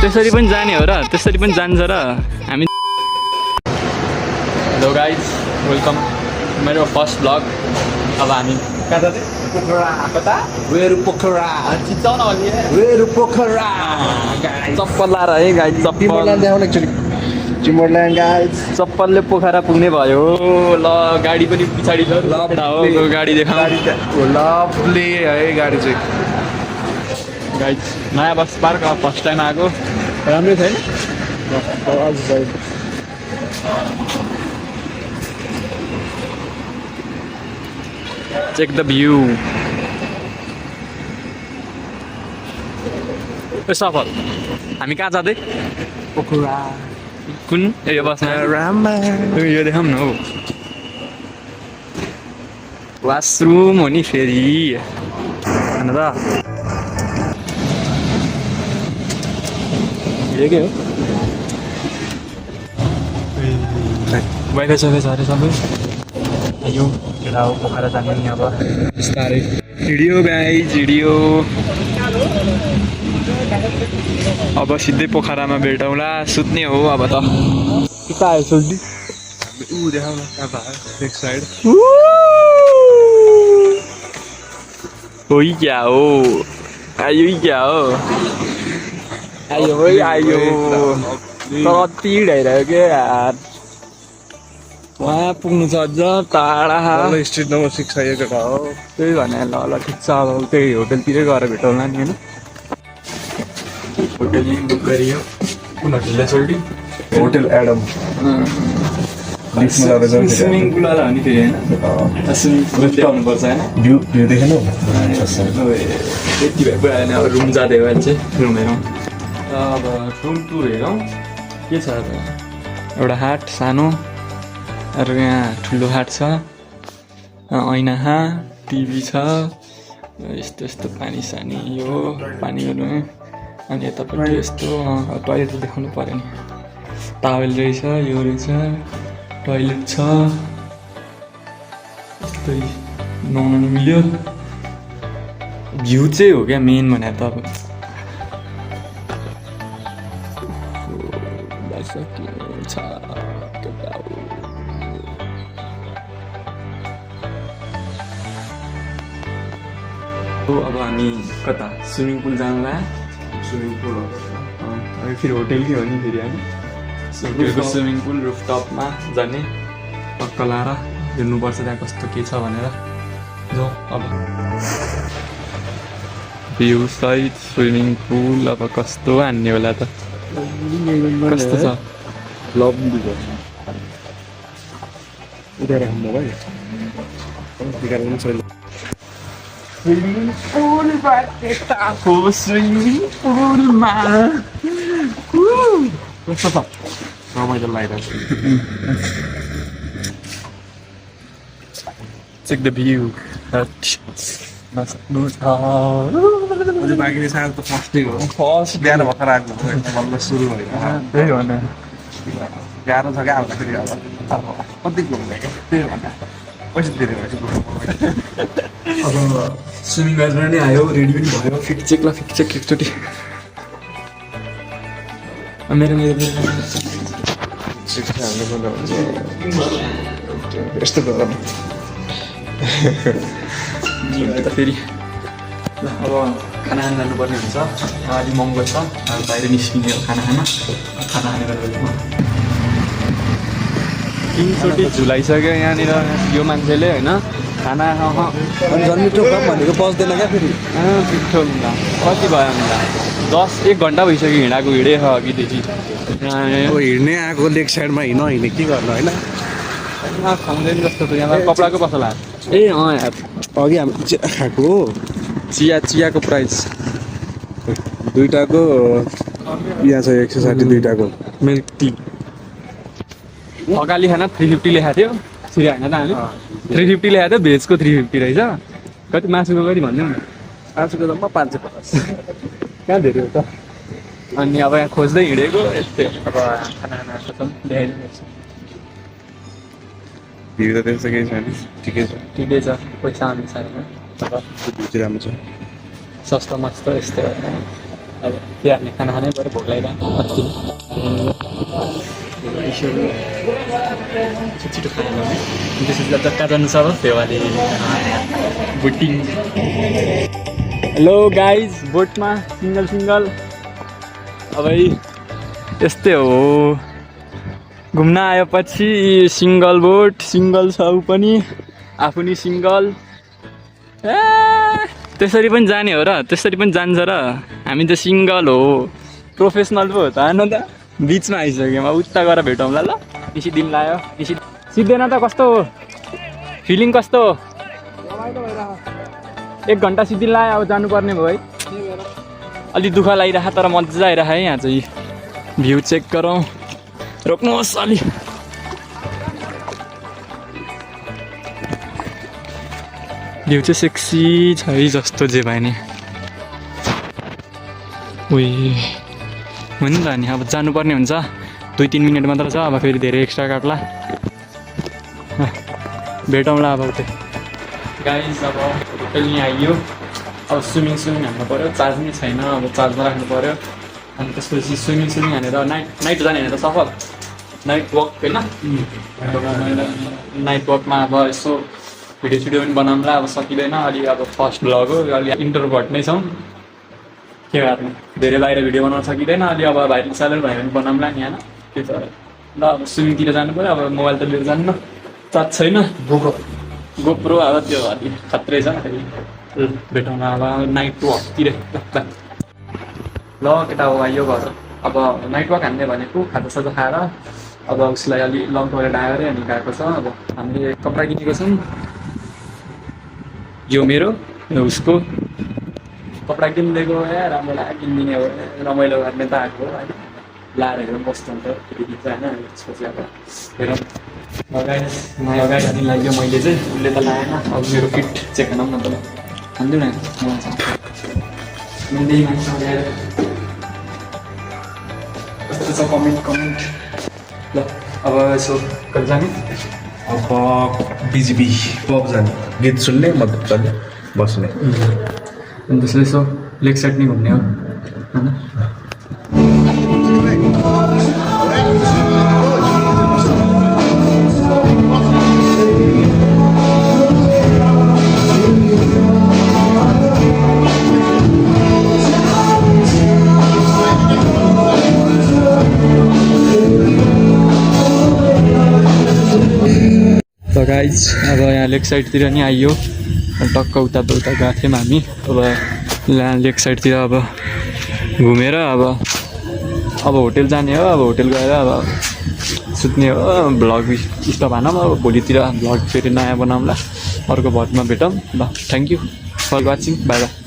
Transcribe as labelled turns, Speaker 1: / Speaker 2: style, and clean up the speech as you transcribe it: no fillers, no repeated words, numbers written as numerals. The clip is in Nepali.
Speaker 1: त्यसरी पनि जाने हो र त्यसरी पनि जान्छ र हामी हेलो गाइज वेलकम मेरो फर्स्ट ब्लग अब हामी कहाँ जाँदै चप्पल लाएर है गाइज चप्पलले पोखरा पुग्ने भयो ल गाडी पनि पछाडि छ हो गाडी देखा
Speaker 2: लभली है गाडी चाहिँ
Speaker 1: गाइज नयाँ बस पार्क अब फर्स्ट टाइम आएको राम्रै छैन चेक द भ्यू सफल हामी कहाँ जाँदै
Speaker 2: पोखरा
Speaker 1: कुन यो बसमा यो देखाउँ न हौ वासरुम हो नि फेरि होइन त के हो वाइफाई सबै छ अरे सबै यो केटा हो पोखरा जाने नि अब बिस्तारै हिँडियो गाइज हिँडियो अब सिधै पोखरामा भेटौँला सुत्ने हो अब त कता आयो सोल्टी
Speaker 2: ऊ देखाउन कहाँ एक साइड
Speaker 1: हो क्या हो आयो क्या हो आयो है आयो कति हिँडाइरह्यो के यार वहाँ पुग्नु छ अझ टाढा
Speaker 2: स्ट्रिट नम्बर 6 आयो केटा हो
Speaker 1: त्यही भने ल ल ठिक छ अब त्यही होटलतिरै गएर भेटौँला नि होइन होटल बुक गरियो कुन होटललाई सोल्टी
Speaker 2: होटल एडम
Speaker 1: स्विमिङ पुलवाला हो नि फेरि होइन स्विमिङ पुल देखाउनुपर्छ होइन
Speaker 2: भ्यू देखेनौ
Speaker 1: त्यति भए भयो भने अब रुम जाँदै भयो भने चाहिँ रुम हेरौँ अब रुम टुर हेरौँ के छ अब एउटा हाट सानो अरू यहाँ ठुलो हाट छ ऐना टिभी छ यस्तो यस्तो पानी सानी यो पानीहरू अनि यतापट्टि यस्तो टोइलेट देखाउनु पऱ्यो नि टावेल रहेछ यो रहेछ टोइलेट छ यस्तै नुहाउनु मिल्यो भ्यू चाहिँ हो क्या मेन भनेर त अब अब हामी कता स्विमिङ पुल जानुला
Speaker 2: स्विमिङ पुल
Speaker 1: अब फेरि होटेलकै हो नि फेरि होइन होटेलको स्विमिङ पुल रुफटपमा जाने पक्का लाएर हेर्नुपर्छ त्यहाँ कस्तो के छ भनेर जाउँ अब भ्यू सहित स्विमिङ पुल अब कस्तो हान्ने होला त कस्तो छ
Speaker 2: लभली छ उता राख्नु भाइ
Speaker 1: स्विमिङ पुलबाट यताको स्विमिङ पुलमा
Speaker 2: कस्तो छ रमाइलो लागिरहेको
Speaker 1: चेक द भ्यू
Speaker 2: बाँकी नै सानो त फर्स्टै हो
Speaker 1: फर्स्ट
Speaker 2: बिहान भर्खर आएको बल्ल सुरु भयो
Speaker 1: त्यही हो नि
Speaker 2: गाह्रो छ क्या आउँदाखेरि अब कति घुम्ने क्या त्यही भन्दा पैसा धेरै भएपछि
Speaker 1: अब स्विमिङ गरेर नै आयो रेडी पनि भयो फिट चेक एकचोटि मेरो
Speaker 2: यस्तो गरम
Speaker 1: त फेरि अब खाना खान जानुपर्ने हुन्छ अलिक महँगो छ अब बाहिर निस्किने हो खाना खानेर तिनचोटि झुलाइसक्यो यहाँनिर यो मान्छेले होइन खाना
Speaker 2: मिठो कम भनेको पस्दैन क्या फेरि
Speaker 1: पिठो हुँदा कति भयो भन्दा 1 घन्टा भइसक्यो हिँडेछ अघिदेखि
Speaker 2: अब हिँड्ने आएको लेग साइडमा हिँड्ने के गर्नु होइन
Speaker 1: खाउँदैन जस्तो त यहाँ कपडाको पसला ए यार
Speaker 2: अघि हामी चिया खाएको
Speaker 1: चियाको प्राइस
Speaker 2: दुईटाको यहाँ छ 160 दुईटाको
Speaker 1: मिल्क टी अगाडि खाना 350 लेखाएको थियो सिरी होइन त हामीले 350 लेखाएको थियो भेजको 350 रहेछ कति मासुको कति भन्दैौ न
Speaker 2: मासुको त म 550
Speaker 1: कहाँ धेरै हो त अनि अब यहाँ खोज्दै हिँडेको यस्तै अब खाना खतम ल्याइदिनुहोस्
Speaker 2: भिड त त्यस्तो केही छैन ठिकै छ
Speaker 1: पैसा अनुसारमा
Speaker 2: राम्रो छ
Speaker 1: सस्तो मस्तो यस्तै हो अब के हाल्ने खाना खानै पऱ्यो भोक लागिरहेको अस्ति छिटो खाना लाउने त्यसपछि जग्गा जानु छ अब फेवाली बोटिङ हेलो गाइज बोटमा सिङ्गल अब यस्तै हो घुम्न आएपछि सिङ्गल बोट सिङ्गल छ ऊ पनि आफू नि सिङ्गल त्यसरी पनि जाने हो र त्यसरी पनि जान्छ र हामी त सिङ्गल हो प्रोफेसनल पो हो त होइन त बिचमा आइसक्यौँ अब उता गएर भेटौँला ल बेसी दिन लाग्यो बेसी सिक्दैन त कस्तो हो फिलिङ कस्तो हो 1 घन्टा सिद्धि लाग्यो अब जानुपर्ने भयो है अलि दुःख लागिरहेको तर मजा आइरहेको है यहाँ चाहिँ भ्यू चेक गरौँ रोक्नुहोस् अलि भ्यू चाहिँ सेक्सी छ है जस्तो जे भयो नि उही हो नि त नि अब जानुपर्ने हुन्छ 2-3 मिनट मात्र छ अब फेरि धेरै एक्स्ट्रा काट्ला भेटौँला अब उतै गाइस अब होटल नि आइयो अब स्विमिङ हान्नु पऱ्यो चार्ज नै छैन अब चार्जमा राख्नु पऱ्यो अनि त्यसपछि स्विमिङ हानेर नाइट जाने भने त सफल नाइट वक होइन नाइट वकमा अब यसो भिडियो पनि बनाउँला अब सकिँदैन अलि अब फर्स्ट भ्लग हो अलि इन्ट्रोभर्ट नै छौँ के गर्ने धेरै बाहिर भिडियो बनाउन सकिँदैन अलि अब भाइरल साइरल भयो भने बनाउँला नि होइन त्यो त ल अब स्विमिङतिर जानु पऱ्यो अब मोबाइल त लिएर जान्न चार्ज छैन गोप्रो अब त्यो अलि खत्रै छ भेटौँला अब नाइट वकतिर ल केटा हो आइयो घर अब नाइट वक हान्ने भनेको खाजासाजा खाएर अब उसलाई अलि लङ गरेर डाँगरै अनि गएको छ अब हामीले कपडा किनेको छौँ यो मेरो उसको कपडा किनिदिएको राम्रो लाग्यो किनिदिने हो रमाइलो गर्ने त आएको हो होइन लाएर हेरौँ कस्तो हुन्छ फेरि होइन त्यसपछि अब हेरौँ लगाएँ अनि लाग्यो मैले चाहिँ उसले त लाएन अब मेरो फिट चेक खानौँ न त हान्दिउँ न कस्तो छ कमेन्ट ल अब यसो कहिले जाने
Speaker 2: अब बिजिबी पब जाने गीत सुन्ने मजाले बस्ने
Speaker 1: अनि त्यसले यसो लेग साइड नै घुम्ने हो होइन त गाइज अब यहाँ लेक साइडतिर नि आइयो टक्क उता गएको थियौँ हामी अब यहाँ लेक साइडतिर अब घुमेर अब होटेल जाने हो अब होटेल गएर अब सुत्ने हो भ्लग स्टप हानौँ अब भोलितिर भ्लग फेरि नयाँ बनाउँला अर्को भटमा भेटौँ ल thank you for watching bye by